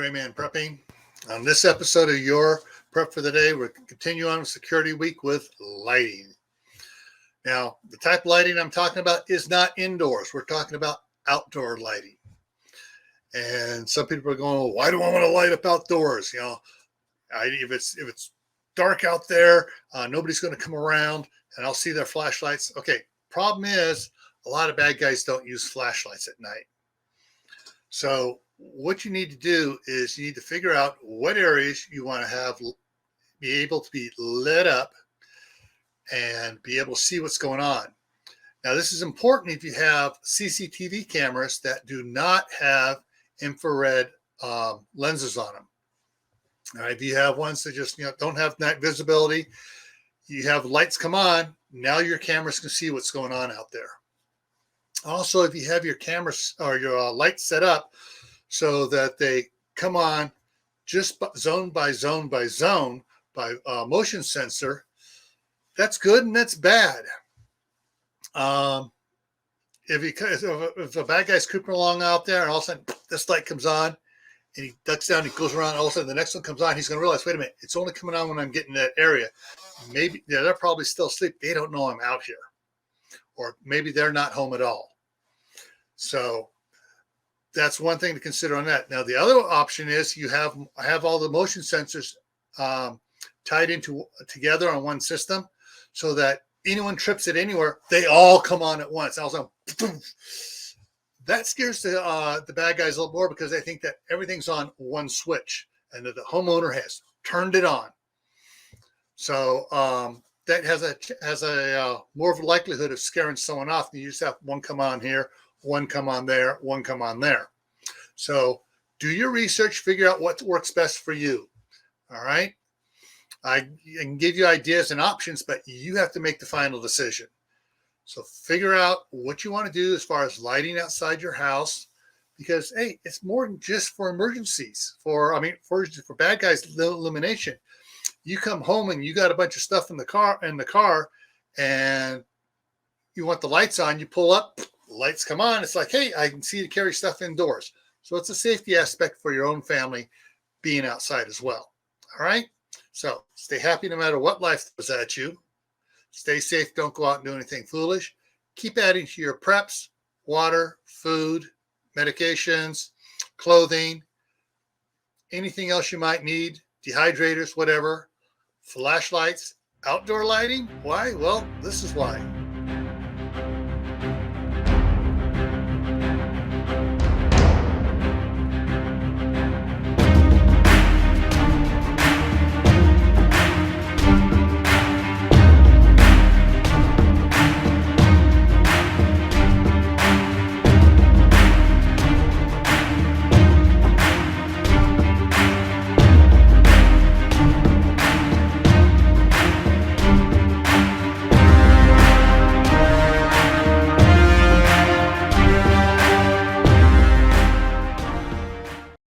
Grayman Prepping. On this episode of Your Prep for the Day, we're continuing on with Security Week with lighting. Now, the type of lighting I'm talking about is not indoors. We're talking about outdoor lighting. And some people are going, well, why do I want to light up outdoors? If it's dark out there, nobody's going to come around and I'll see their flashlights. Okay, problem is a lot of bad guys don't use flashlights at night. So what you need to do is you need to figure out what areas you want to be able to be lit up and be able to see what's going on. Now, this is important if you have CCTV cameras that do not have infrared lenses on them. All right, if you have ones that just don't have night visibility, you have lights come on, now your cameras can see what's going on out there. Also, if you have your cameras or your lights set up so that they come on just zone by zone by zone by motion sensor, that's good and that's bad. If a bad guy's creeping along out there and all of a sudden this light comes on and he ducks down, he goes around, all of a sudden the next one comes on, he's going to realize, wait a minute, it's only coming on when I'm getting that area. Maybe they're probably still asleep. They don't know I'm out here. Or maybe they're not home at all. So that's one thing to consider on that. Now, the other option is you have all the motion sensors tied together on one system so that anyone trips it anywhere, they all come on at once. Also, that scares the bad guys a little more because they think that everything's on one switch and that the homeowner has turned it on. So that has a more of a likelihood of scaring someone off. You just have one come on here, one come on there, one come on there. So do your research, figure out what works best for you. All right. I can give you ideas and options, but you have to make the final decision. So figure out what you want to do as far as lighting outside your house, because, hey, it's more than just for emergencies. For bad guys, illumination. You come home and you got a bunch of stuff in the car, and you want the lights on. You pull up, lights come on. It's like, hey, I can see you carry stuff indoors. So it's a safety aspect for your own family being outside as well. All right. So stay happy no matter what life throws at you. Stay safe. Don't go out and do anything foolish. Keep adding to your preps: water, food, medications, clothing, anything else you might need, dehydrators, whatever. Flashlights, outdoor lighting. Why? Well, this is why.